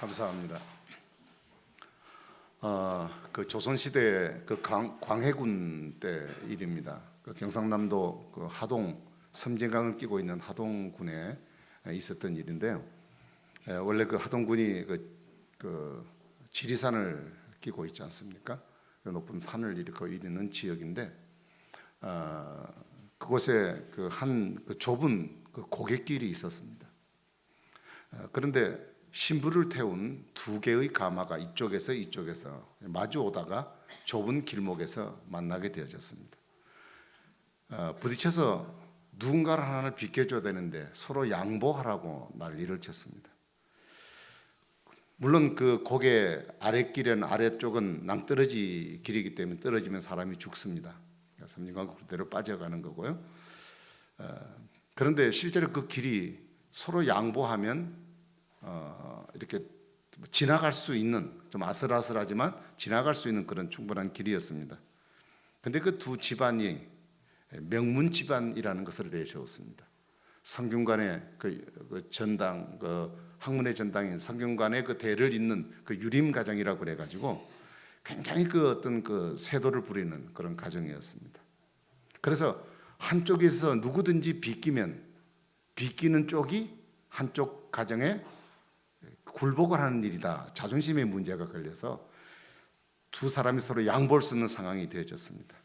감사합니다. 그 조선시대 그 광해군 때 일입니다. 그 경상남도 그 하동 섬진강을 끼고 있는 하동군에 있었던 일인데요. 원래 그 하동군이 그 지리산을 끼고 있지 않습니까? 그 높은 산을 이렇게 이루는 지역인데, 그곳에 그 좁은 그 고갯길이 있었습니다. 그런데 신부를 태운 두 개의 가마가 이쪽에서 마주 오다가 좁은 길목에서 만나게 되어졌습니다. 부딪혀서 누군가를 하나를 비켜줘야 되는데 서로 양보하라고 난리를 쳤습니다. 물론 그 고개 아랫길은 아래쪽은 낭떠러지 길이기 때문에 떨어지면 사람이 죽습니다. 섬진강 그대로 빠져가는 거고요. 그런데 실제로 그 길이 서로 양보하면 이렇게 지나갈 수 있는, 좀 아슬아슬하지만 지나갈 수 있는 그런 충분한 길이었습니다. 근데 그 두 집안이 명문 집안이라는 것을 내세웠습니다. 성균관의 그 전당, 그 학문의 전당인 성균관의 그 대를 잇는 그 유림 가정이라고 그래가지고 굉장히 그 어떤 그 세도를 부리는 그런 가정이었습니다. 그래서 한쪽에서 누구든지 비끼는 쪽이 한쪽 가정에 굴복을 하는 일이다. 자존심의 문제가 걸려서 두 사람이 서로 양보할 수 있는 상황이 되어졌습니다.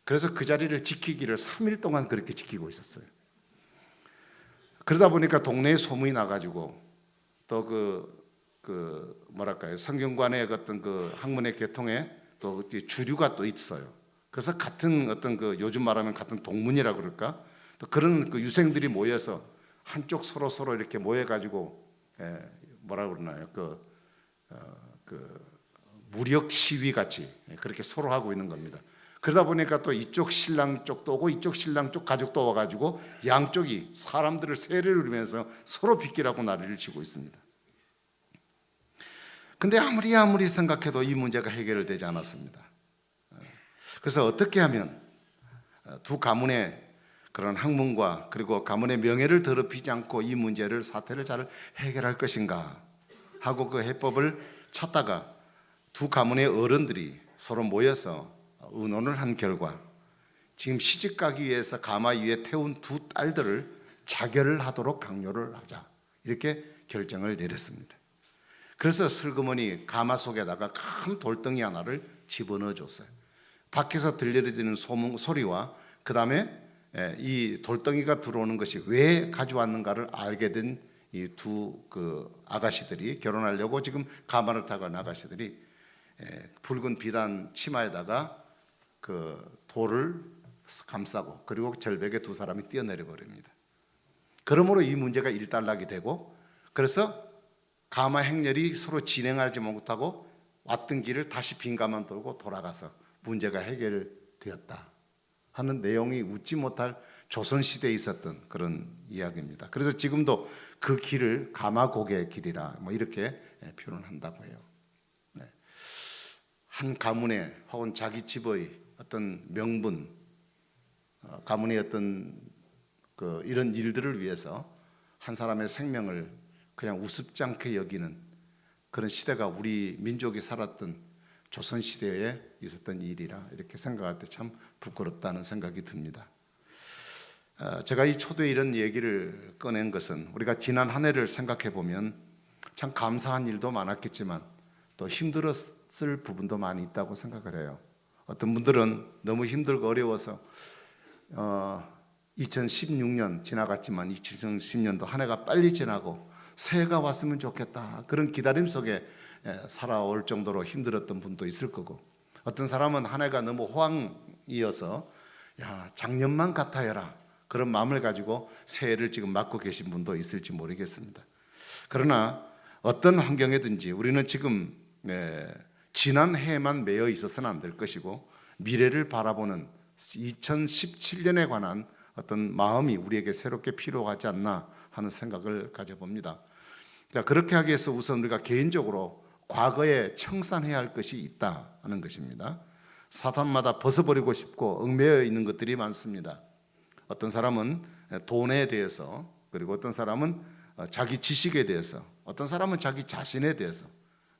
그래서 그 자리를 지키기를 3일 동안 그렇게 지키고 있었어요. 그러다 보니까 동네에 소문이 나가지고 또 성균관의 어떤 그 학문의 계통에 또 주류가 또 있어요. 그래서 같은 어떤 그 요즘 말하면 같은 동문이라 그럴까? 또 그런 그 유생들이 모여서 한쪽 서로 이렇게 모여가지고 뭐라 그러나요? 무력 시위 같이 그렇게 서로 하고 있는 겁니다. 그러다 보니까 또 이쪽 신랑 쪽도 오고 이쪽 신랑 쪽 가족도 와가지고 양쪽이 사람들을 세례를 누리면서 서로 비끼라고 난리를 치고 있습니다. 근데 아무리 생각해도 이 문제가 해결되지 않았습니다. 그래서 어떻게 하면 두 가문의 그런 학문과 그리고 가문의 명예를 더럽히지 않고 이 사태를 잘 해결할 것인가 하고 그 해법을 찾다가 두 가문의 어른들이 서로 모여서 의논을 한 결과 지금 시집가기 위해서 가마 위에 태운 두 딸들을 자결을 하도록 강요를 하자, 이렇게 결정을 내렸습니다. 그래서 슬그머니 가마 속에다가 큰 돌덩이 하나를 집어넣어 줬어요. 밖에서 들려지는 소리와 그 다음에 이 돌덩이가 들어오는 것이 왜 가져왔는가를 알게 된 이 두 아가씨들이, 결혼하려고 지금 가마를 타고 간 아가씨들이 붉은 비단 치마에다가 그 돌을 감싸고 그리고 절벽에 두 사람이 뛰어내려 버립니다. 그러므로 이 문제가 일단락이 되고, 그래서 가마 행렬이 서로 진행하지 못하고 왔던 길을 다시 빈 가마 돌고 돌아가서 문제가 해결되었다 하는 내용이 웃지 못할 조선시대에 있었던 그런 이야기입니다. 그래서 지금도 그 길을 가마고개 길이라 이렇게 표현한다고 해요. 한 가문의 혹은 자기 집의 어떤 명분, 가문의 어떤 이런 일들을 위해서 한 사람의 생명을 그냥 우습지 않게 여기는 그런 시대가 우리 민족이 살았던 조선시대에 있었던 일이라 이렇게 생각할 때 참 부끄럽다는 생각이 듭니다. 제가 이 초대에 이런 얘기를 꺼낸 것은 우리가 지난 한 해를 생각해 보면 참 감사한 일도 많았겠지만 또 힘들었을 부분도 많이 있다고 생각을 해요. 어떤 분들은 너무 힘들고 어려워서 2016년 지나갔지만 2010년도 한 해가 빨리 지나고 새해가 왔으면 좋겠다, 그런 기다림 속에 살아올 정도로 힘들었던 분도 있을 거고, 어떤 사람은 한 해가 너무 호황이어서 작년만 같아여라, 그런 마음을 가지고 새해를 지금 맞고 계신 분도 있을지 모르겠습니다. 그러나 어떤 환경이든지 우리는 지금 지난 해에만 매여 있어서는 안 될 것이고 미래를 바라보는 2017년에 관한 어떤 마음이 우리에게 새롭게 필요하지 않나 하는 생각을 가져봅니다. 자, 그렇게 하기 위해서 우선 우리가 개인적으로 과거에 청산해야 할 것이 있다 하는 것입니다. 사탄마다 벗어버리고 싶고 얽매여 있는 것들이 많습니다. 어떤 사람은 돈에 대해서, 그리고 어떤 사람은 자기 지식에 대해서, 어떤 사람은 자기 자신에 대해서,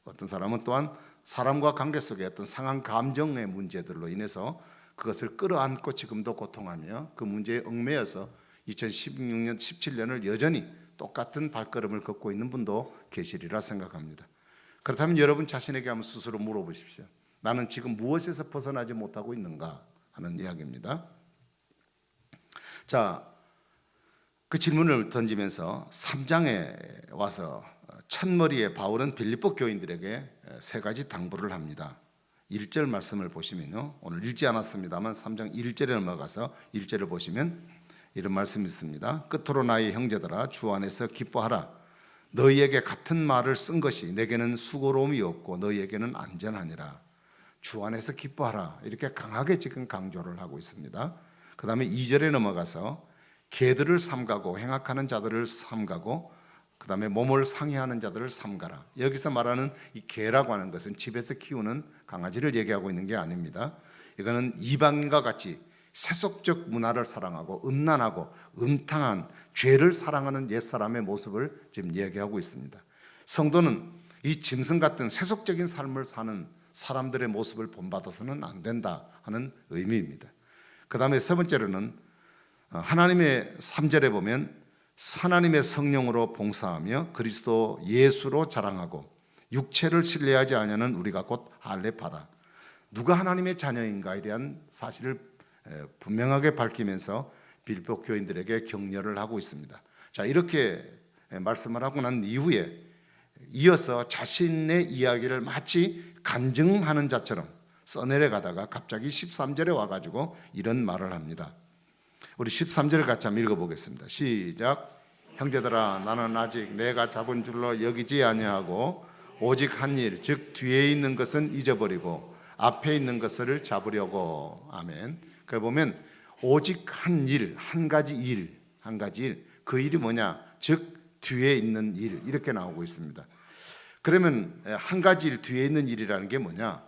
어떤 사람은 또한 사람과 관계 속에 어떤 상한 감정의 문제들로 인해서 그것을 끌어안고 지금도 고통하며 그 문제에 얽매여서 2016년, 17년을 여전히 똑같은 발걸음을 걷고 있는 분도 계시리라 생각합니다. 그렇다면 여러분 자신에게 한번 스스로 물어보십시오. 나는 지금 무엇에서 벗어나지 못하고 있는가 하는 이야기입니다. 자, 그 질문을 던지면서 3장에 와서 첫머리에 바울은 빌립보 교인들에게 세 가지 당부를 합니다. 1절 말씀을 보시면요, 오늘 읽지 않았습니다만 3장 1절에 넘어가서 1절을 보시면 이런 말씀이 있습니다. 끝으로 나의 형제들아, 주 안에서 기뻐하라. 너희에게 같은 말을 쓴 것이 내게는 수고로움이 없고 너희에게는 안전하니라. 주 안에서 기뻐하라, 이렇게 강하게 지금 강조를 하고 있습니다. 그 다음에 2절에 넘어가서 개들을 삼가고 행악하는 자들을 삼가고 그 다음에 몸을 상해하는 자들을 삼가라. 여기서 말하는 이 개라고 하는 것은 집에서 키우는 강아지를 얘기하고 있는 게 아닙니다. 이거는 이방인과 같이 세속적 문화를 사랑하고 음란하고 음탕한 죄를 사랑하는 옛사람의 모습을 지금 얘기하고 있습니다. 성도는 이 짐승 같은 세속적인 삶을 사는 사람들의 모습을 본받아서는 안 된다 하는 의미입니다. 그 다음에 세 번째로는 하나님의 3절에 보면 하나님의 성령으로 봉사하며 그리스도 예수로 자랑하고 육체를 신뢰하지 아니하는 우리가 곧 할례파다. 누가 하나님의 자녀인가에 대한 사실을 분명하게 밝히면서 빌립보 교인들에게 격려를 하고 있습니다. 자, 이렇게 말씀을 하고 난 이후에 이어서 자신의 이야기를 마치 간증하는 자처럼 써내려가다가 갑자기 13절에 와가지고 이런 말을 합니다. 우리 13절을 같이 한번 읽어보겠습니다. 시작. 형제들아, 나는 아직 내가 잡은 줄로 여기지 아니하고 오직 한 일, 즉 뒤에 있는 것은 잊어버리고 앞에 있는 것을 잡으려고. 아멘. 그 보면 오직 한 일, 한 가지 일, 한 가지 일. 그 일이 뭐냐? 즉 뒤에 있는 일, 이렇게 나오고 있습니다. 그러면 한 가지 일, 뒤에 있는 일이라는 게 뭐냐?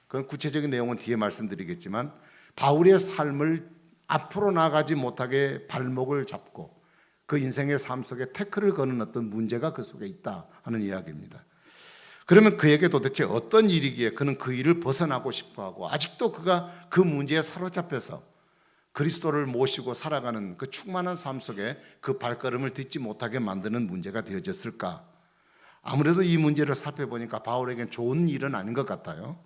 그건 구체적인 내용은 뒤에 말씀드리겠지만 바울의 삶을 앞으로 나가지 못하게 발목을 잡고 그 인생의 삶 속에 태클을 거는 어떤 문제가 그 속에 있다 하는 이야기입니다. 그러면 그에게 도대체 어떤 일이기에 그는 그 일을 벗어나고 싶어하고 아직도 그가 그 문제에 사로잡혀서 그리스도를 모시고 살아가는 그 충만한 삶 속에 그 발걸음을 딛지 못하게 만드는 문제가 되어졌을까? 아무래도 이 문제를 살펴보니까 바울에겐 좋은 일은 아닌 것 같아요.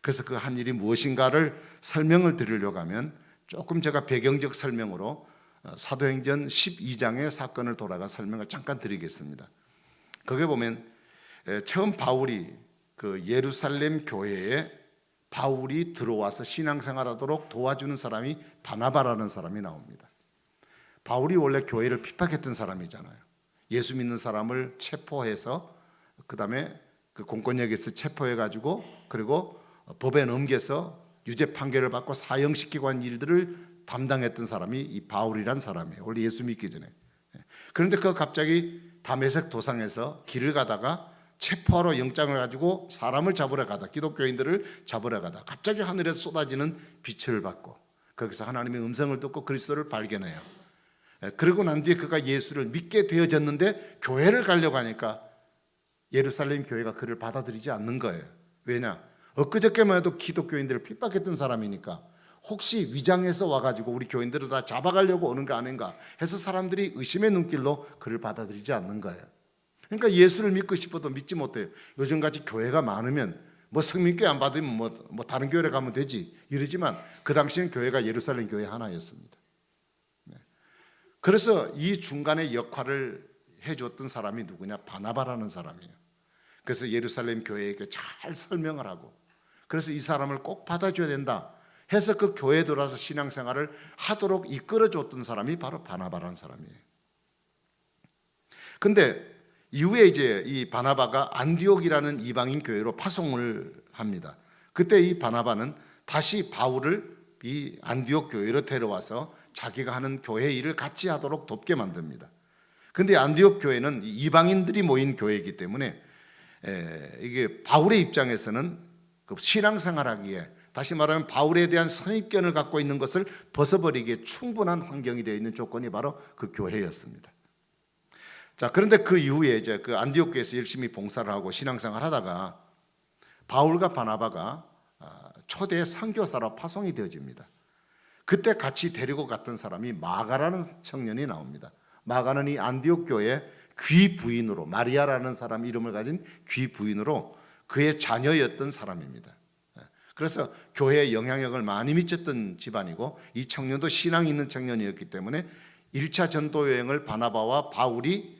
그래서 그 한 일이 무엇인가를 설명을 드리려고 하면 조금 제가 배경적 설명으로 사도행전 12장의 사건을 돌아가 설명을 잠깐 드리겠습니다. 거기에 보면 처음 바울이 그 예루살렘 교회에 바울이 들어와서 신앙생활하도록 도와주는 사람이 바나바라는 사람이 나옵니다. 바울이 원래 교회를 핍박했던 사람이잖아요. 예수 믿는 사람을 체포해서 그 다음에 그 공권력에서 체포해가지고 그리고 법에 넘겨서 유죄 판결을 받고 사형시키고 한 일들을 담당했던 사람이 이 바울이란 사람이에요. 원래 예수 믿기 전에. 그런데 그 갑자기 다메섹 도상에서 길을 가다가 체포하러 영장을 가지고 사람을 잡으러 가다, 기독교인들을 잡으러 가다 갑자기 하늘에서 쏟아지는 빛을 받고 거기서 하나님의 음성을 듣고 그리스도를 발견해요. 그러고 난 뒤에 그가 예수를 믿게 되어졌는데 교회를 가려고 하니까 예루살렘 교회가 그를 받아들이지 않는 거예요. 왜냐? 엊그저께만 해도 기독교인들을 핍박했던 사람이니까 혹시 위장해서 와가지고 우리 교인들을 다 잡아가려고 오는 거 아닌가 해서 사람들이 의심의 눈길로 그를 받아들이지 않는 거예요. 그러니까 예수를 믿고 싶어도 믿지 못해요. 요즘같이 교회가 많으면 뭐 성민교회 안 받으면 뭐 다른 교회를 가면 되지 이러지만 그 당시엔 교회가 예루살렘 교회 하나였습니다. 그래서 이 중간에 역할을 해줬던 사람이 누구냐? 바나바라는 사람이에요. 그래서 예루살렘 교회에게 잘 설명을 하고 그래서 이 사람을 꼭 받아줘야 된다 해서 그 교회에 들어와서 신앙생활을 하도록 이끌어줬던 사람이 바로 바나바라는 사람이에요. 근데 이후에 이제 이 바나바가 안디옥이라는 이방인 교회로 파송을 합니다. 그때 이 바나바는 다시 바울을 이 안디옥 교회로 데려와서 자기가 하는 교회 일을 같이 하도록 돕게 만듭니다. 근데 안디옥 교회는 이방인들이 모인 교회이기 때문에 이게 바울의 입장에서는 그 신앙생활하기에 다시 말하면 바울에 대한 선입견을 갖고 있는 것을 벗어버리기에 충분한 환경이 되어 있는 조건이 바로 그 교회였습니다. 자, 그런데 그 이후에 이제 그 안디옥 교회에서 열심히 봉사를 하고 신앙생활 하다가 바울과 바나바가 초대 선교사로 파송이 되어집니다. 그때 같이 데리고 갔던 사람이 마가라는 청년이 나옵니다. 마가는 이 안디옥 교회 귀 부인으로, 마리아라는 사람 이름을 가진 귀 부인으로 그의 자녀였던 사람입니다. 그래서 교회에 영향력을 많이 미쳤던 집안이고, 이 청년도 신앙이 있는 청년이었기 때문에 1차 전도 여행을 바나바와 바울이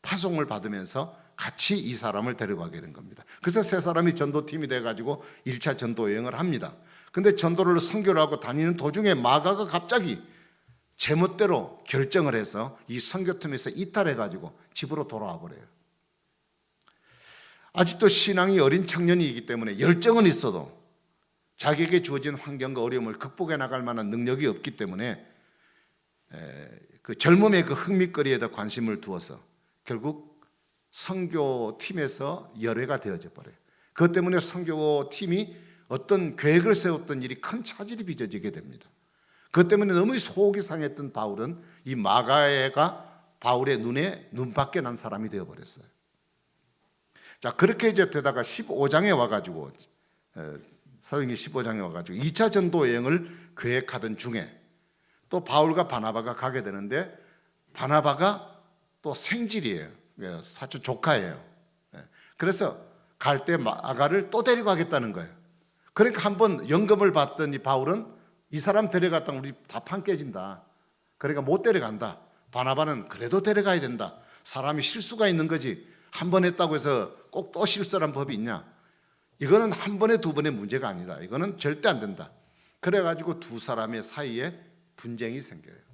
파송을 받으면서 같이 이 사람을 데려가게 된 겁니다. 그래서 세 사람이 전도팀이 돼가지고 1차 전도 여행을 합니다. 근데 전도를 선교를 하고 다니는 도중에 마가가 갑자기 제멋대로 결정을 해서 이 선교팀에서 이탈해가지고 집으로 돌아와 버려요. 아직도 신앙이 어린 청년이기 때문에 열정은 있어도 자기에게 주어진 환경과 어려움을 극복해 나갈 만한 능력이 없기 때문에 그 젊음의 그 흥미거리에다 관심을 두어서 결국 선교팀에서 열애가 되어져 버려요. 그것 때문에 선교팀이 어떤 계획을 세웠던 일이 큰 차질이 빚어지게 됩니다. 그것 때문에 너무 속이 상했던 바울은 이 마가애가 바울의 눈에 눈밖에 난 사람이 되어버렸어요. 자, 그렇게 이제 되다가 15장에 와가지고, 사도행전 15장에 와가지고 2차 전도 여행을 계획하던 중에 또 바울과 바나바가 가게 되는데, 바나바가 또 생질이에요. 사촌 조카예요. 그래서 갈 때 마가를 또 데리고 가겠다는 거예요. 그러니까 한번 연금을 받던 이 바울은 이 사람 데려갔다 우리 다 판 깨진다. 그러니까 못 데려간다. 바나바는 그래도 데려가야 된다. 사람이 실수가 있는 거지. 한 번 했다고 해서 꼭 또 실수란 법이 있냐? 이거는 한 번에 두 번의 문제가 아니다. 이거는 절대 안 된다. 그래가지고 두 사람의 사이에 분쟁이 생겨요.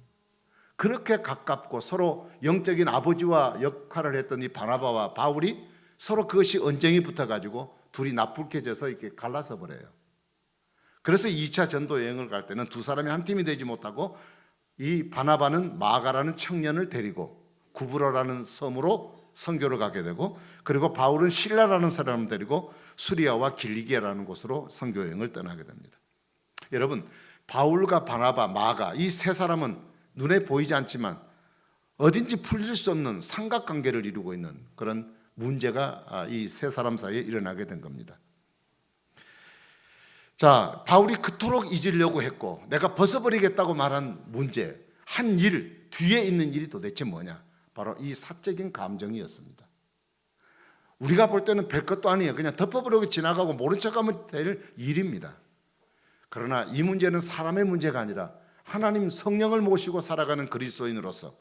그렇게 가깝고 서로 영적인 아버지와 역할을 했던 이 바나바와 바울이 서로 그것이 언쟁이 붙어가지고 둘이 나풀해져서 이렇게 갈라서 버려요. 그래서 2차 전도 여행을 갈 때는 두 사람이 한 팀이 되지 못하고 이 바나바는 마가라는 청년을 데리고 구브로라는 섬으로 선교를 가게 되고, 그리고 바울은 실라라는 사람을 데리고 수리아와 길리기아라는 곳으로 선교 여행을 떠나게 됩니다. 여러분, 바울과 바나바, 마가 이 세 사람은 눈에 보이지 않지만 어딘지 풀릴 수 없는 삼각관계를 이루고 있는 그런 문제가 이 세 사람 사이에 일어나게 된 겁니다. 자, 바울이 그토록 잊으려고 했고 내가 벗어버리겠다고 말한 문제, 한 일, 뒤에 있는 일이 도대체 뭐냐? 바로 이 사적인 감정이었습니다. 우리가 볼 때는 별것도 아니에요. 그냥 덮어버리고 지나가고 모른 척하면 될 일입니다. 그러나 이 문제는 사람의 문제가 아니라 하나님 성령을 모시고 살아가는 그리스도인으로서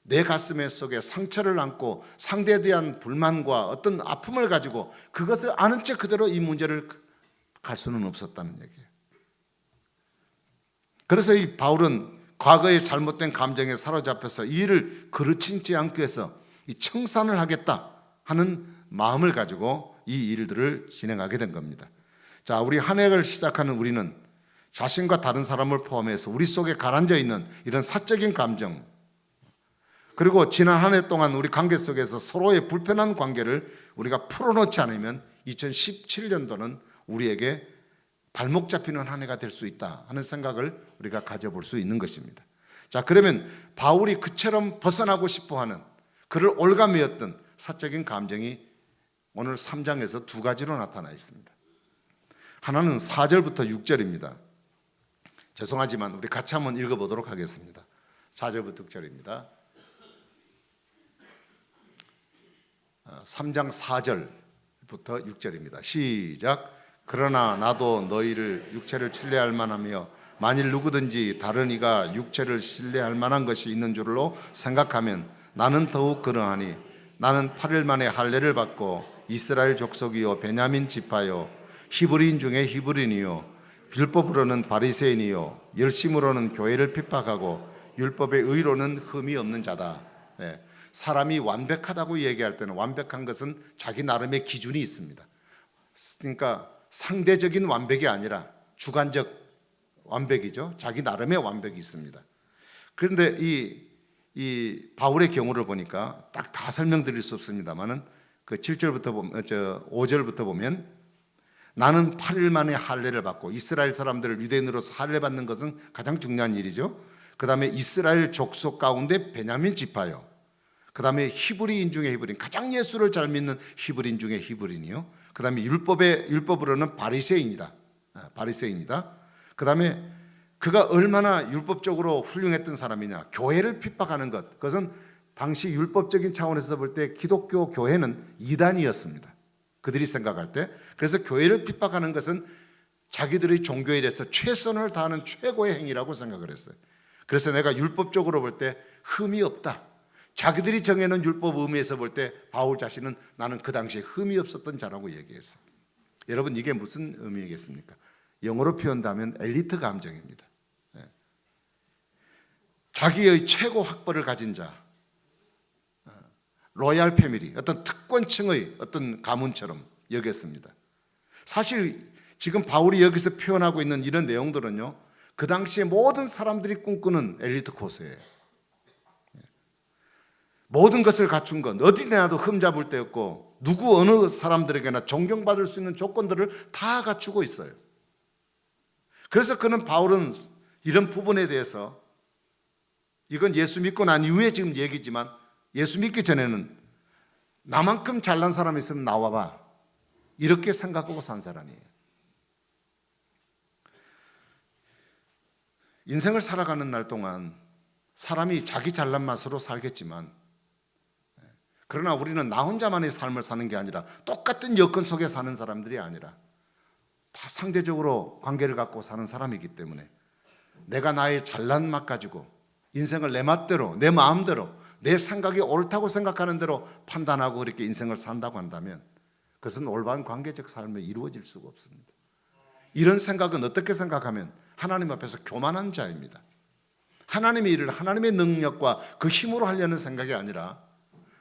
내 가슴 속에 상처를 안고 상대에 대한 불만과 어떤 아픔을 가지고 그것을 아는 채 그대로 이 문제를 갈 수는 없었다는 얘기예요. 그래서 이 바울은 과거의 잘못된 감정에 사로잡혀서 이 일을 그르치지 않기 위해서 이 청산을 하겠다 하는 마음을 가지고 이 일들을 진행하게 된 겁니다. 자, 우리 한 해를 시작하는 우리는 자신과 다른 사람을 포함해서 우리 속에 가라앉아 있는 이런 사적인 감정, 그리고 지난 한 해 동안 우리 관계 속에서 서로의 불편한 관계를 우리가 풀어놓지 않으면 2017년도는 우리에게 발목 잡히는 한 해가 될 수 있다 하는 생각을 우리가 가져볼 수 있는 것입니다. 자, 그러면 바울이 그처럼 벗어나고 싶어하는 그를 올가매었던 사적인 감정이 오늘 3장에서 두 가지로 나타나 있습니다. 하나는 4절부터 6절입니다. 죄송하지만 우리 같이 한번 읽어보도록 하겠습니다. 4절부터 6절입니다. 3장 4절부터 6절입니다. 시작. 그러나 나도 너희를 육체를 신뢰할 만하며 만일 누구든지 다른 이가 육체를 신뢰할 만한 것이 있는 줄로 생각하면 나는 더욱 그러하니 나는 8일 만에 할례를 받고 이스라엘 족속이요 베냐민 지파요 히브리인 중에 히브리인이요 율법으로는 바리새인이요 열심으로는 교회를 핍박하고 율법의 의로는 흠이 없는 자다. 네. 사람이 완벽하다고 얘기할 때는 완벽한 것은 자기 나름의 기준이 있습니다. 그러니까 상대적인 완벽이 아니라 주관적 완벽이죠. 자기 나름의 완벽이 있습니다. 그런데 이 바울의 경우를 보니까 딱 다 설명드릴 수 없습니다만은 그 7절부터 보면 5절부터 보면 나는 8일 만에 할례를 받고 이스라엘 사람들을 유대인으로서 할례 받는 것은 가장 중요한 일이죠. 그 다음에 이스라엘 족속 가운데 베냐민 지파요, 그 다음에 히브리인 중에 히브리인, 가장 예수를 잘 믿는 히브리인 중에 히브리인이요, 그 다음에 율법으로는 바리새인이다. 바리새인이다. 그 다음에 그가 얼마나 율법적으로 훌륭했던 사람이냐, 교회를 핍박하는 것, 그것은 당시 율법적인 차원에서 볼 때 기독교 교회는 이단이었습니다. 그들이 생각할 때. 그래서 교회를 핍박하는 것은 자기들의 종교에 대해서 최선을 다하는 최고의 행위라고 생각을 했어요. 그래서 내가 율법적으로 볼 때 흠이 없다, 자기들이 정해놓은 율법 의미에서 볼 때 바울 자신은 나는 그 당시에 흠이 없었던 자라고 얘기했어요. 여러분, 이게 무슨 의미겠습니까? 영어로 표현하면 엘리트 감정입니다. 자기의 최고 학벌을 가진 자, 로얄 패밀리, 어떤 특권층의 어떤 가문처럼 여겼습니다. 사실 지금 바울이 여기서 표현하고 있는 이런 내용들은요, 그 당시에 모든 사람들이 꿈꾸는 엘리트 코스예요. 모든 것을 갖춘 것, 어디나도 흠잡을 데 없고 누구 어느 사람들에게나 존경받을 수 있는 조건들을 다 갖추고 있어요. 그래서 바울은 이런 부분에 대해서, 이건 예수 믿고 난 이후에 지금 얘기지만 예수 믿기 전에는 나만큼 잘난 사람이 있으면 나와봐, 이렇게 생각하고 산 사람이에요. 인생을 살아가는 날 동안 사람이 자기 잘난 맛으로 살겠지만, 그러나 우리는 나 혼자만의 삶을 사는 게 아니라 똑같은 여건 속에 사는 사람들이 아니라 다 상대적으로 관계를 갖고 사는 사람이기 때문에 내가 나의 잘난 맛 가지고 인생을 내 맛대로, 내 마음대로, 내 생각이 옳다고 생각하는 대로 판단하고 그렇게 인생을 산다고 한다면 그것은 올바른 관계적 삶에 이루어질 수가 없습니다. 이런 생각은 어떻게 생각하면 하나님 앞에서 교만한 자입니다. 하나님의 일을 하나님의 능력과 그 힘으로 하려는 생각이 아니라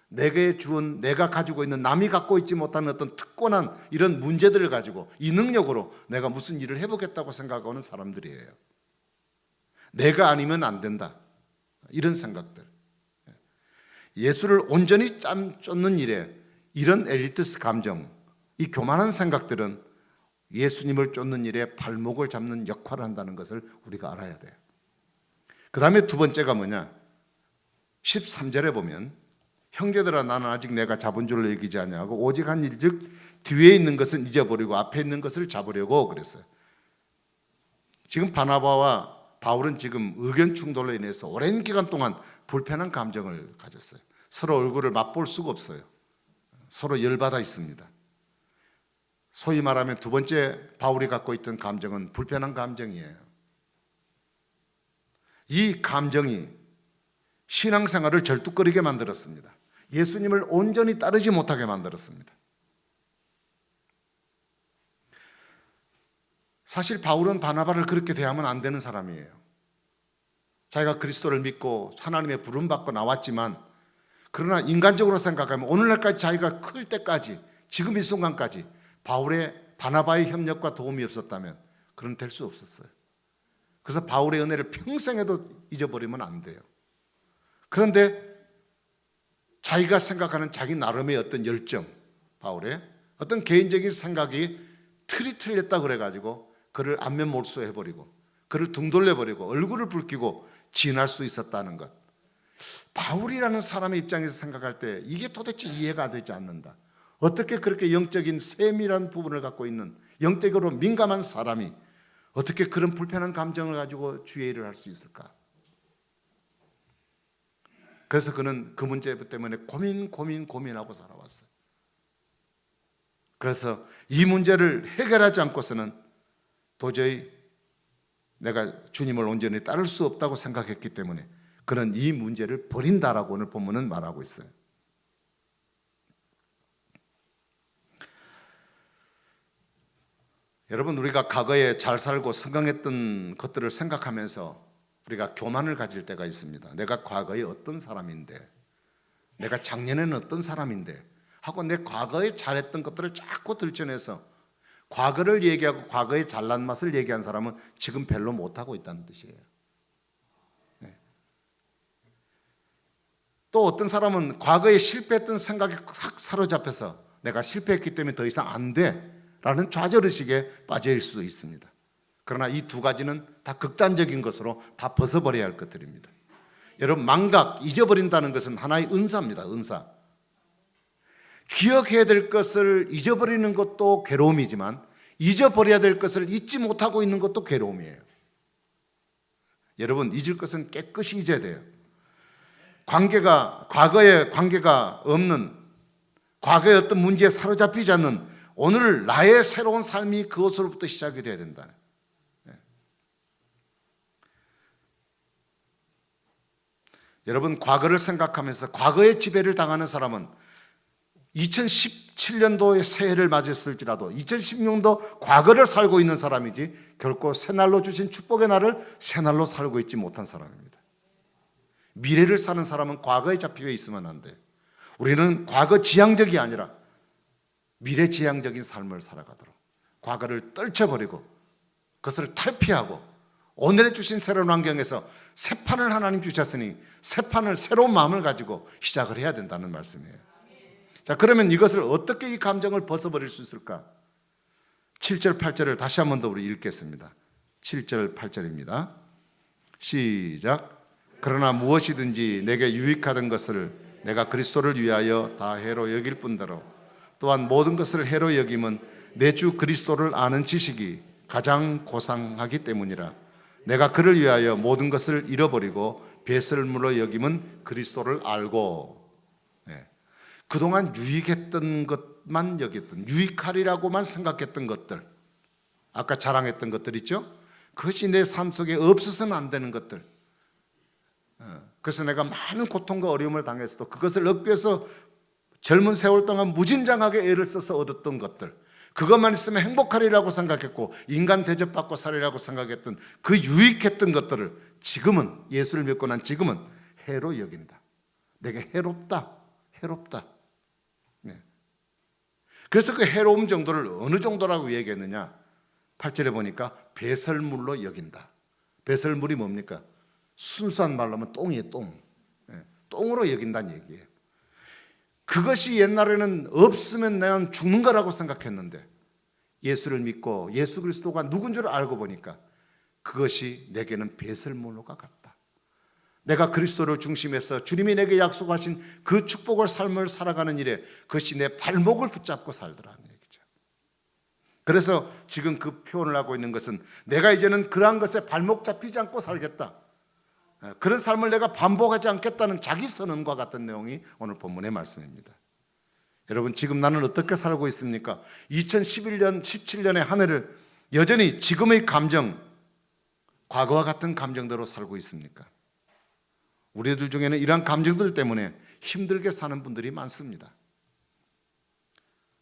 내게 주은, 내가 가지고 있는, 남이 갖고 있지 못하는 어떤 특권한 이런 문제들을 가지고 이 능력으로 내가 무슨 일을 해보겠다고 생각하는 사람들이에요. 내가 아니면 안 된다, 이런 생각들. 예수를 온전히 쫓는 일에 이런 엘리트 감정, 이 교만한 생각들은 예수님을 쫓는 일에 발목을 잡는 역할을 한다는 것을 우리가 알아야 돼요. 그 다음에 두 번째가 뭐냐, 13절에 보면 형제들아, 나는 아직 내가 잡은 줄로 여기지 아니하고 오직 한 일즉 뒤에 있는 것은 잊어버리고 앞에 있는 것을 잡으려고 그랬어요. 지금 바나바와 바울은 지금 의견 충돌로 인해서 오랜 기간 동안 불편한 감정을 가졌어요. 서로 얼굴을 맛볼 수가 없어요. 서로 열받아 있습니다. 소위 말하면 두 번째 바울이 갖고 있던 감정은 불편한 감정이에요. 이 감정이 신앙생활을 절뚝거리게 만들었습니다. 예수님을 온전히 따르지 못하게 만들었습니다. 사실 바울은 바나바를 그렇게 대하면 안 되는 사람이에요. 자기가 그리스도를 믿고 하나님의 부름받고 나왔지만, 그러나 인간적으로 생각하면 오늘날까지 자기가 클 때까지, 지금 이 순간까지 바나바의 협력과 도움이 없었다면 그런 될 수 없었어요. 그래서 바울의 은혜를 평생에도 잊어버리면 안 돼요. 그런데 자기가 생각하는 자기 나름의 어떤 열정, 바울의 어떤 개인적인 생각이 틀이 틀렸다 그래가지고 그를 안면몰수해버리고 그를 등 돌려버리고 얼굴을 붉히고 지날 수 있었다는 것, 바울이라는 사람의 입장에서 생각할 때 이게 도대체 이해가 되지 않는다. 어떻게 그렇게 영적인 세밀한 부분을 갖고 있는, 영적으로 민감한 사람이 어떻게 그런 불편한 감정을 가지고 주의 일을 할 수 있을까? 그래서 그는 그 문제 때문에 고민하고 살아왔어요. 그래서 이 문제를 해결하지 않고서는 도저히 내가 주님을 온전히 따를 수 없다고 생각했기 때문에 그는 이 문제를 버린다라고 오늘 본문은 말하고 있어요. 여러분, 우리가 과거에 잘 살고 성공했던 것들을 생각하면서 우리가 교만을 가질 때가 있습니다. 내가 과거에 어떤 사람인데, 내가 작년에는 어떤 사람인데 하고 내 과거에 잘했던 것들을 자꾸 들춰내서 과거를 얘기하고 과거의 잘난 맛을 얘기한 사람은 지금 별로 못하고 있다는 뜻이에요. 네. 또 어떤 사람은 과거에 실패했던 생각에 확 사로잡혀서 내가 실패했기 때문에 더 이상 안 돼 라는 좌절의식에 빠질 수도 있습니다. 그러나 이 두 가지는 다 극단적인 것으로 다 벗어버려야 할 것들입니다. 여러분, 망각, 잊어버린다는 것은 하나의 은사입니다. 은사. 기억해야 될 것을 잊어버리는 것도 괴로움이지만 잊어버려야 될 것을 잊지 못하고 있는 것도 괴로움이에요. 여러분, 잊을 것은 깨끗이 잊어야 돼요. 과거에 관계가 없는, 과거의 어떤 문제에 사로잡히지 않는 오늘 나의 새로운 삶이 그것으로부터 시작이 돼야 된다. 여러분, 과거를 생각하면서 과거의 지배를 당하는 사람은 2017년도에 새해를 맞았을지라도 2016년도 과거를 살고 있는 사람이지 결코 새날로 주신 축복의 날을 새날로 살고 있지 못한 사람입니다. 미래를 사는 사람은 과거에 잡혀 있으면 안 돼요. 우리는 과거 지향적이 아니라 미래 지향적인 삶을 살아가도록 과거를 떨쳐버리고 그것을 탈피하고 오늘에 주신 새로운 환경에서 새 판을 하나님 주셨으니 새 판을, 새로운 마음을 가지고 시작을 해야 된다는 말씀이에요. 자, 그러면 이것을 어떻게 이 감정을 벗어버릴 수 있을까? 7절 8절을 다시 한 번 더 우리 읽겠습니다. 7절 8절입니다. 시작. 그러나 무엇이든지 내게 유익하던 것을 내가 그리스도를 위하여 다 해로 여길 뿐더러 또한 모든 것을 해로 여김은 내 주 그리스도를 아는 지식이 가장 고상하기 때문이라. 내가 그를 위하여 모든 것을 잃어버리고 배설물로 여김은 그리스도를 알고. 그동안 유익했던 것만 여겼던, 유익하리라고만 생각했던 것들, 아까 자랑했던 것들 있죠? 그것이 내 삶 속에 없어서는 안 되는 것들. 그래서 내가 많은 고통과 어려움을 당했어도 그것을 얻기 위해서 젊은 세월 동안 무진장하게 애를 써서 얻었던 것들, 그것만 있으면 행복하리라고 생각했고 인간 대접받고 살리라고 생각했던 그 유익했던 것들을 지금은, 예수를 믿고 난 지금은 해로 여긴다. 내게 해롭다. 그래서 그 해로움 정도를 어느 정도라고 얘기했느냐? 8절에 보니까 배설물로 여긴다. 배설물이 뭡니까? 순수한 말로 하면 똥이에요. 똥. 똥으로 여긴다는 얘기예요. 그것이 옛날에는 없으면 내가 죽는 거라고 생각했는데 예수를 믿고 예수 그리스도가 누군 줄 알고 보니까 그것이 내게는 배설물로가 같다. 내가 그리스도를 중심해서 주님이 내게 약속하신 그 축복을 삶을 살아가는 일에 그것이 내 발목을 붙잡고 살더라는 얘기죠. 그래서 지금 그 표현을 하고 있는 것은 내가 이제는 그러한 것에 발목 잡히지 않고 살겠다. 그런 삶을 내가 반복하지 않겠다는 자기 선언과 같은 내용이 오늘 본문의 말씀입니다. 여러분, 지금 나는 어떻게 살고 있습니까? 2011년, 17년의 한 해를 여전히 지금의 감정, 과거와 같은 감정대로 살고 있습니까? 우리들 중에는 이러한 감정들 때문에 힘들게 사는 분들이 많습니다.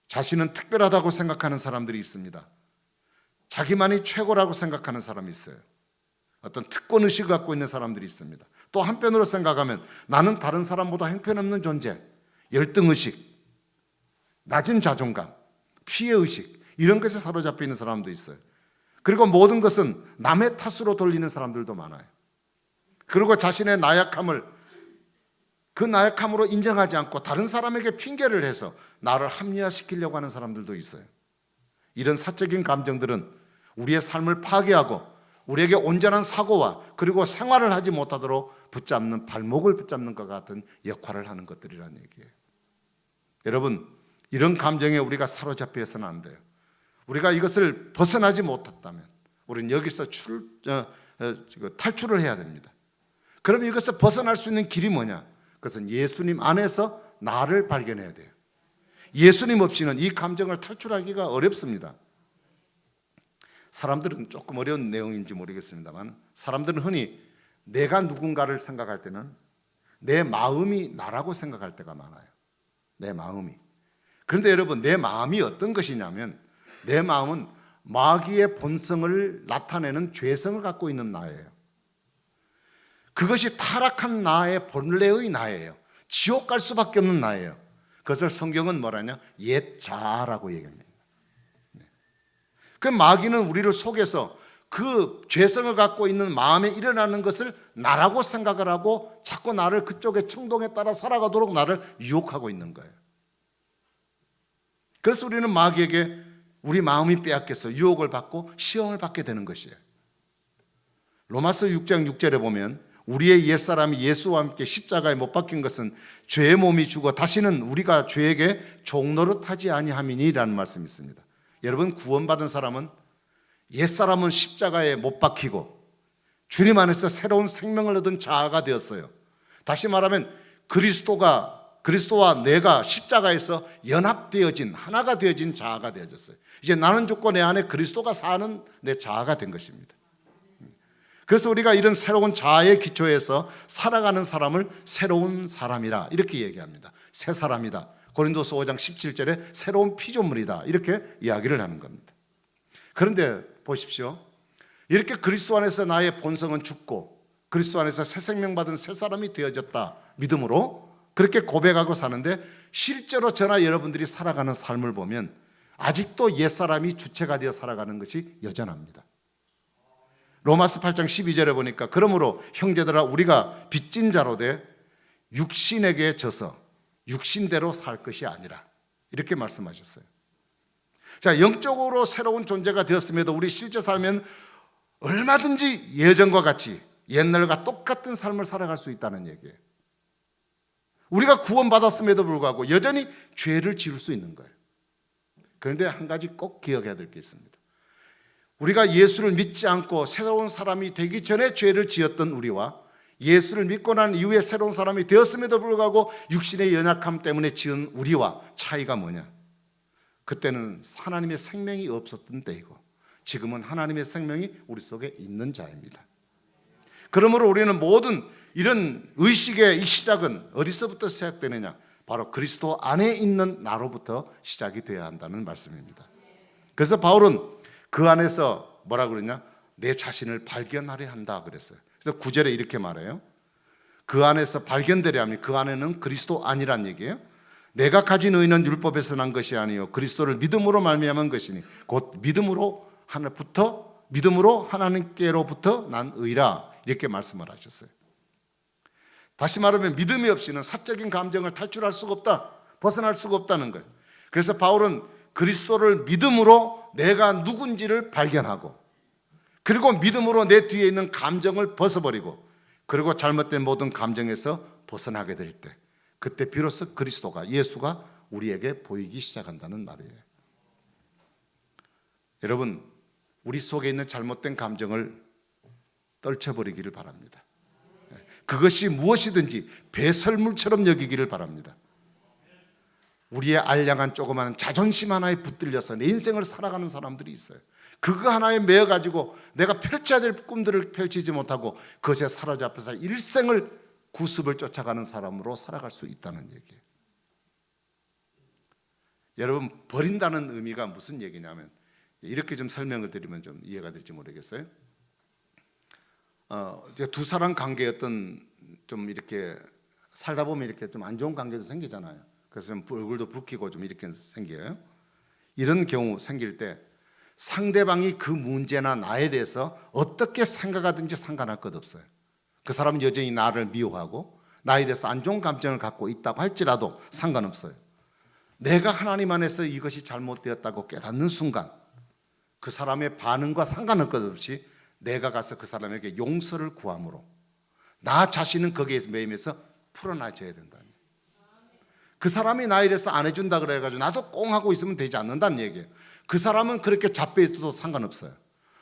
자신은 특별하다고 생각하는 사람들이 있습니다. 자기만이 최고라고 생각하는 사람이 있어요. 어떤 특권의식을 갖고 있는 사람들이 있습니다. 또 한편으로 생각하면 나는 다른 사람보다 형편없는 존재, 열등의식, 낮은 자존감, 피해의식, 이런 것에 사로잡혀 있는 사람도 있어요. 그리고 모든 것은 남의 탓으로 돌리는 사람들도 많아요. 그리고 자신의 나약함을 그 나약함으로 인정하지 않고 다른 사람에게 핑계를 해서 나를 합리화시키려고 하는 사람들도 있어요. 이런 사적인 감정들은 우리의 삶을 파괴하고 우리에게 온전한 사고와 그리고 생활을 하지 못하도록 붙잡는, 발목을 붙잡는 것 같은 역할을 하는 것들이라는 얘기예요. 여러분, 이런 감정에 우리가 사로잡혀서는 안 돼요. 우리가 이것을 벗어나지 못했다면 우리는 여기서 탈출을 해야 됩니다. 그럼 이것을 벗어날 수 있는 길이 뭐냐? 그것은 예수님 안에서 나를 발견해야 돼요. 예수님 없이는 이 감정을 탈출하기가 어렵습니다. 사람들은 조금 어려운 내용인지 모르겠습니다만 사람들은 흔히 내가 누군가를 생각할 때는 내 마음이 나라고 생각할 때가 많아요. 내 마음이. 그런데 여러분, 내 마음이 어떤 것이냐면 내 마음은 마귀의 본성을 나타내는 죄성을 갖고 있는 나예요. 그것이 타락한 나의 본래의 나예요. 지옥 갈 수밖에 없는 나예요. 그것을 성경은 뭐라냐? 옛 자라고 얘기합니다. 그 마귀는 우리를 속여서 그 죄성을 갖고 있는 마음에 일어나는 것을 나라고 생각을 하고 자꾸 나를 그쪽의 충동에 따라 살아가도록 나를 유혹하고 있는 거예요. 그래서 우리는 마귀에게 우리 마음이 빼앗겨서 유혹을 받고 시험을 받게 되는 것이에요. 로마서 6장 6절에 보면 우리의 옛사람이 예수와 함께 십자가에 못 박힌 것은 죄의 몸이 죽어 다시는 우리가 죄에게 종노릇하지 아니함이니라는 말씀이 있습니다. 여러분, 구원받은 사람은 옛사람은 십자가에 못 박히고 주님 안에서 새로운 생명을 얻은 자아가 되었어요. 다시 말하면 그리스도와 내가 십자가에서 연합되어진, 하나가 되어진 자아가 되어졌어요. 이제 나는 죽고 내 안에 그리스도가 사는 내 자아가 된 것입니다. 그래서 우리가 이런 새로운 자아의 기초에서 살아가는 사람을 새로운 사람이라 이렇게 얘기합니다. 새 사람이다. 고린도서 5장 17절에 새로운 피조물이다 이렇게 이야기를 하는 겁니다. 그런데 보십시오. 이렇게 그리스도 안에서 나의 본성은 죽고 그리스도 안에서 새 생명 받은 새 사람이 되어졌다 믿음으로 그렇게 고백하고 사는데, 실제로 저나 여러분들이 살아가는 삶을 보면 아직도 옛사람이 주체가 되어 살아가는 것이 여전합니다. 로마서 8장 12절에 보니까 그러므로 형제들아 우리가 빚진 자로 돼 육신에게 져서 육신대로 살 것이 아니라 이렇게 말씀하셨어요. 자, 영적으로 새로운 존재가 되었음에도 우리 실제 살면 얼마든지 예전과 같이 옛날과 똑같은 삶을 살아갈 수 있다는 얘기예요. 우리가 구원받았음에도 불구하고 여전히 죄를 지을 수 있는 거예요. 그런데 한 가지 꼭 기억해야 될 게 있습니다. 우리가 예수를 믿지 않고 새로운 사람이 되기 전에 죄를 지었던 우리와 예수를 믿고 난 이후에 새로운 사람이 되었음에도 불구하고 육신의 연약함 때문에 지은 우리와 차이가 뭐냐? 그때는 하나님의 생명이 없었던 때이고 지금은 하나님의 생명이 우리 속에 있는 자입니다. 그러므로 우리는 모든 이런 의식의 이 시작은 어디서부터 시작되느냐? 바로 그리스도 안에 있는 나로부터 시작이 되어야 한다는 말씀입니다. 그래서 바울은 그 안에서 뭐라 그러냐? 내 자신을 발견하려 한다 그랬어요. 그래서 9절에 이렇게 말해요. 그 안에서 발견되려 하면 그 안에는 그리스도 아니란 얘기예요. 내가 가진 의는 율법에서 난 것이 아니요 그리스도를 믿음으로 말미암은 것이니 곧 믿음으로 하나님께로부터 난 의라 이렇게 말씀을 하셨어요. 다시 말하면 믿음이 없이는 사적인 감정을 탈출할 수가 없다, 벗어날 수가 없다는 거예요. 그래서 바울은 그리스도를 믿음으로 내가 누군지를 발견하고 그리고 믿음으로 내 뒤에 있는 감정을 벗어버리고 그리고 잘못된 모든 감정에서 벗어나게 될 때 그때 비로소 그리스도가, 예수가 우리에게 보이기 시작한다는 말이에요. 여러분, 우리 속에 있는 잘못된 감정을 떨쳐버리기를 바랍니다. 그것이 무엇이든지 배설물처럼 여기기를 바랍니다. 우리의 알량한 조그마한 자존심 하나에 붙들려서 내 인생을 살아가는 사람들이 있어요. 그거 하나에 매여가지고 내가 펼쳐야 될 꿈들을 펼치지 못하고 그것에 사로잡혀서 일생을 구습을 쫓아가는 사람으로 살아갈 수 있다는 얘기예요. 여러분, 버린다는 의미가 무슨 얘기냐면 이렇게 좀 설명을 드리면 좀 이해가 될지 모르겠어요. 두 사람 관계였던 좀 이렇게 살다 보면 이렇게 좀 안 좋은 관계도 생기잖아요. 그래서 좀 얼굴도 붉히고 좀 이렇게 생겨요. 이런 경우 생길 때 상대방이 그 문제나 나에 대해서 어떻게 생각하든지 상관할 것 없어요. 그 사람은 여전히 나를 미워하고 나에 대해서 안 좋은 감정을 갖고 있다고 할지라도 상관없어요. 내가 하나님 안에서 이것이 잘못되었다고 깨닫는 순간 그 사람의 반응과 상관할 것 없이 내가 가서 그 사람에게 용서를 구함으로 나 자신은 거기에 매이면서 풀어놔줘야 된다. 그 사람이 나에 대해서 안 해준다 그래가지고 나도 꽁 하고 있으면 되지 않는다는 얘기예요. 그 사람은 그렇게 잡혀 있어도 상관없어요.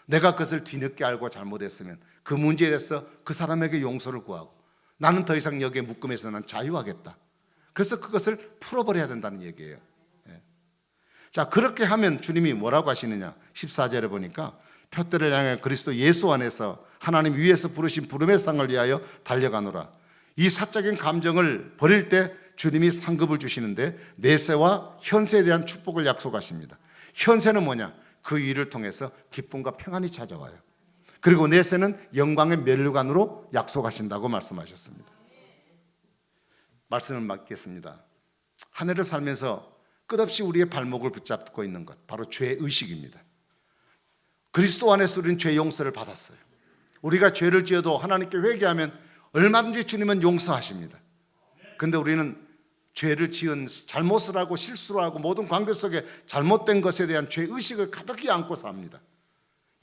내가 그것을 뒤늦게 알고 잘못했으면 그 문제에 대해서 그 사람에게 용서를 구하고 나는 더 이상 여기에 묶음에서 난 자유하겠다. 그래서 그것을 풀어버려야 된다는 얘기예요. 자, 그렇게 하면 주님이 뭐라고 하시느냐? 14절에 보니까 표대를 향해 그리스도 예수 안에서 하나님 위에서 부르신 부름의 상을 위하여 달려가노라. 이 사적인 감정을 버릴 때 주님이 상급을 주시는데 내세와 현세에 대한 축복을 약속하십니다. 현세는 뭐냐? 그 일을 통해서 기쁨과 평안이 찾아와요. 그리고 내세는 영광의 면류관으로 약속하신다고 말씀하셨습니다. 말씀을 맡겠습니다. 한 해를 살면서 끝없이 우리의 발목을 붙잡고 있는 것, 바로 죄의식입니다. 그리스도 안에서 우리는 죄 용서를 받았어요. 우리가 죄를 지어도 하나님께 회개하면 얼마든지 주님은 용서하십니다. 그런데 우리는 죄를 지은, 잘못을 하고 실수를 하고 모든 관계 속에 잘못된 것에 대한 죄의식을 가득히 안고 삽니다.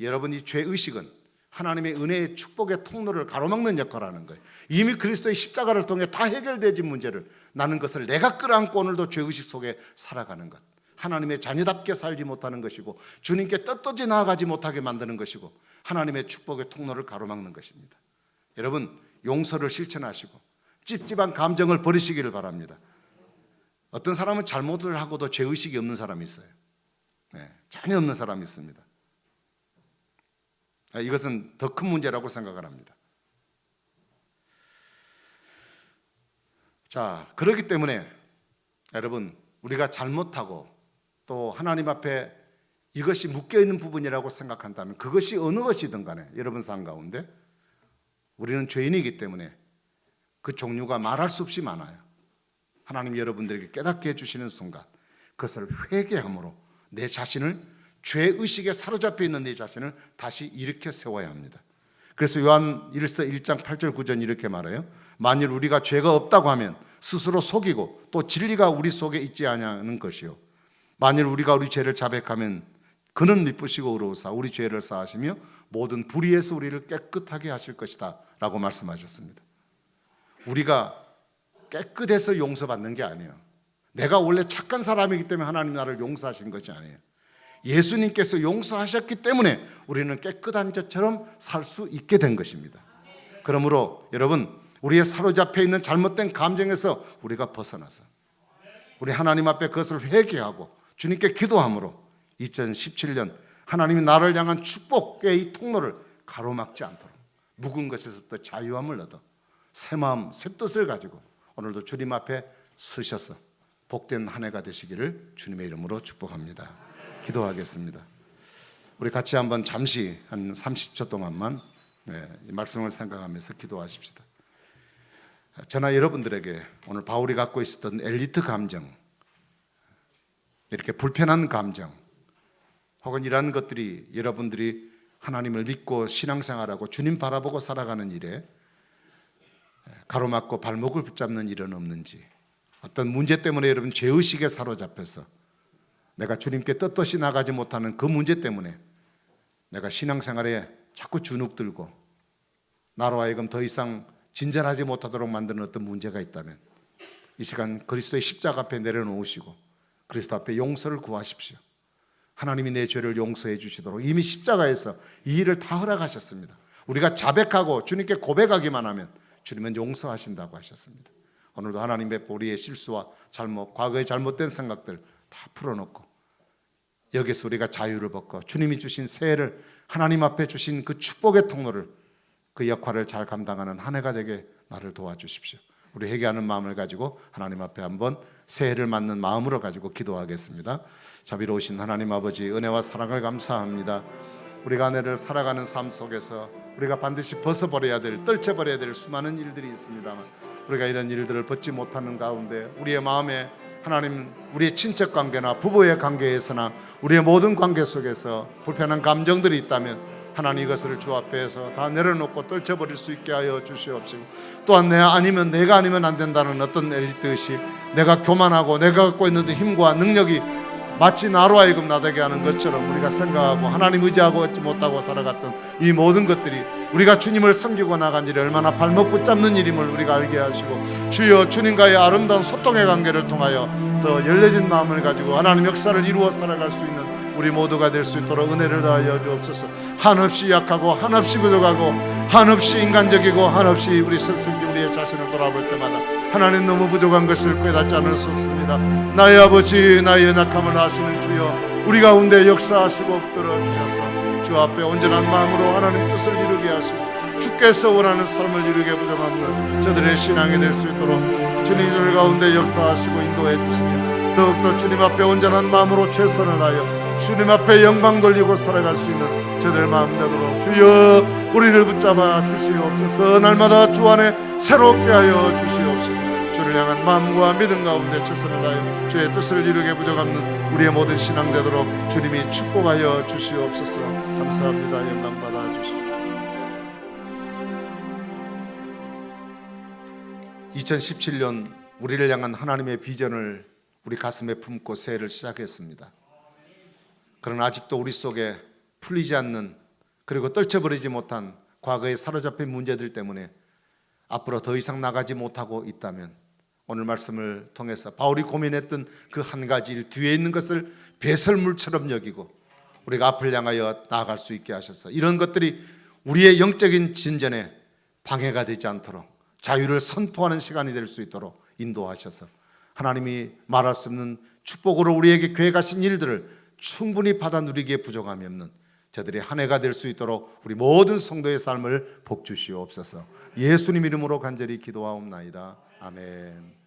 여러분, 이 죄의식은 하나님의 은혜의 축복의 통로를 가로막는 역할을 하는 거예요. 이미 그리스도의 십자가를 통해 다 해결되진 문제를 나는 것을 내가 끌어안고 오늘도 죄의식 속에 살아가는 것, 하나님의 자녀답게 살지 못하는 것이고 주님께 떳떳이 나아가지 못하게 만드는 것이고 하나님의 축복의 통로를 가로막는 것입니다. 여러분, 용서를 실천하시고 찝찝한 감정을 버리시기를 바랍니다. 어떤 사람은 잘못을 하고도 죄의식이 없는 사람이 있어요. 전혀 없는 사람이 있습니다. 이것은 더 큰 문제라고 생각을 합니다. 자, 그렇기 때문에 여러분, 우리가 잘못하고 또 하나님 앞에 이것이 묶여있는 부분이라고 생각한다면 그것이 어느 것이든 간에 여러분 삶 가운데 우리는 죄인이기 때문에 그 종류가 말할 수 없이 많아요. 하나님 여러분들에게 깨닫게 해주시는 순간 그것을 회개함으로 내 자신을, 죄의식에 사로잡혀 있는 내 자신을 다시 일으켜 세워야 합니다. 그래서 요한 1장 8절 9절 이렇게 말해요. 만일 우리가 죄가 없다고 하면 스스로 속이고 또 진리가 우리 속에 있지 않냐는 것이요, 만일 우리가 우리 죄를 자백하면 그는 미쁘시고 의로우사 우리 죄를 사하시며 모든 불의에서 우리를 깨끗하게 하실 것이다 라고 말씀하셨습니다. 우리가 깨끗해서 용서받는 게 아니에요. 내가 원래 착한 사람이기 때문에 하나님 나를 용서하신 것이 아니에요. 예수님께서 용서하셨기 때문에 우리는 깨끗한 자처럼 살 수 있게 된 것입니다. 그러므로 여러분, 우리의 사로잡혀 있는 잘못된 감정에서 우리가 벗어나서 우리 하나님 앞에 그것을 회개하고 주님께 기도함으로 2017년 하나님이 나를 향한 축복의 이 통로를 가로막지 않도록 묵은 것에서부터 자유함을 얻어 새 마음, 새 뜻을 가지고 오늘도 주님 앞에 서셔서 복된 한 해가 되시기를 주님의 이름으로 축복합니다. 기도하겠습니다. 우리 같이 한번 잠시 한 30초 동안만 이 말씀을 생각하면서 기도하십시다. 저나 여러분들에게 오늘 바울이 갖고 있었던 엘리트 감정, 이렇게 불편한 감정 혹은 이러한 것들이 여러분들이 하나님을 믿고 신앙생활하고 주님 바라보고 살아가는 일에 가로막고 발목을 붙잡는 일은 없는지, 어떤 문제 때문에 여러분 죄의식에 사로잡혀서 내가 주님께 떳떳이 나가지 못하는 그 문제 때문에 내가 신앙생활에 자꾸 주눅들고 나로 하여금 더 이상 진전하지 못하도록 만드는 어떤 문제가 있다면 이 시간 그리스도의 십자가 앞에 내려놓으시고 그리스도 앞에 용서를 구하십시오. 하나님이 내 죄를 용서해 주시도록 이미 십자가에서 이 일을 다 허락하셨습니다. 우리가 자백하고 주님께 고백하기만 하면 주님은 용서하신다고 하셨습니다. 오늘도 하나님의 우리의 실수와 잘못, 과거의 잘못된 생각들 다 풀어놓고 여기서 우리가 자유를 벗고 주님이 주신 새해를, 하나님 앞에 주신 그 축복의 통로를, 그 역할을 잘 감당하는 한 해가 되게 나를 도와주십시오. 우리 회개하는 마음을 가지고 하나님 앞에 한번 새해를 맞는 마음으로 가지고 기도하겠습니다. 자비로우신 하나님 아버지, 은혜와 사랑을 감사합니다. 우리가 한 해를 살아가는 삶 속에서 우리가 반드시 벗어버려야 될, 떨쳐버려야 될 수많은 일들이 있습니다만 우리가 이런 일들을 벗지 못하는 가운데 우리의 마음에 하나님, 우리의 친척 관계나 부부의 관계에서나 우리의 모든 관계 속에서 불편한 감정들이 있다면 하나님 이것을 주 앞에서 다 내려놓고 떨쳐버릴 수 있게 하여 주시옵시고, 또한 아니면 내가 아니면 안 된다는 어떤 엘리트의식, 내가 교만하고 내가 갖고 있는 힘과 능력이 마치 나로 하여금 나되게 하는 것처럼 우리가 생각하고 하나님 의지하고 얻지 못하고 살아갔던 이 모든 것들이 우리가 주님을 섬기고 나간 일이 얼마나 발목 붙잡는 일임을 우리가 알게 하시고, 주여 주님과의 아름다운 소통의 관계를 통하여 더 열려진 마음을 가지고 하나님 역사를 이루어 살아갈 수 있는 우리 모두가 될 수 있도록 은혜를 다하여 주옵소서. 한없이 약하고 한없이 부족하고 한없이 인간적이고 한없이 우리 스스로 우리의 자신을 돌아볼 때마다 하나님 너무 부족한 것을 깨닫지 않을 수 없습니다. 나의 아버지, 나의 연약함을 아시는 주여, 우리 가운데 역사하시고 붙들어 주셔서 주 앞에 온전한 마음으로 하나님 뜻을 이루게 하시고 주께서 원하는 삶을 이루게 부정없는 저들의 신앙이 될 수 있도록 주님들 가운데 역사하시고 인도해 주시며 더욱더 주님 앞에 온전한 마음으로 최선을 다하여 주님 앞에 영광 돌리고 살아갈 수 있는 저들 마음 되도록 주여 우리를 붙잡아 주시옵소서. 날마다 주 안에 새롭게 하여 주시옵소서. 주를 향한 마음과 믿음 가운데 최선을 다하여 주의 뜻을 이루게 부족없는 우리의 모든 신앙 되도록 주님이 축복하여 주시옵소서. 감사합니다. 영광 받아 주시옵소서. 2017년 우리를 향한 하나님의 비전을 우리 가슴에 품고 새해를 시작했습니다. 그러나 아직도 우리 속에 풀리지 않는, 그리고 떨쳐버리지 못한 과거에 사로잡힌 문제들 때문에 앞으로 더 이상 나가지 못하고 있다면 오늘 말씀을 통해서 바울이 고민했던 그 한 가지 일 뒤에 있는 것을 배설물처럼 여기고 우리가 앞을 향하여 나아갈 수 있게 하셔서 이런 것들이 우리의 영적인 진전에 방해가 되지 않도록 자유를 선포하는 시간이 될 수 있도록 인도하셔서 하나님이 말할 수 없는 축복으로 우리에게 계획하신 일들을 충분히 받아 누리기에 부족함이 없는 저들의 한 해가 될 수 있도록 우리 모든 성도의 삶을 복 주시옵소서. 예수님 이름으로 간절히 기도하옵나이다. 아멘.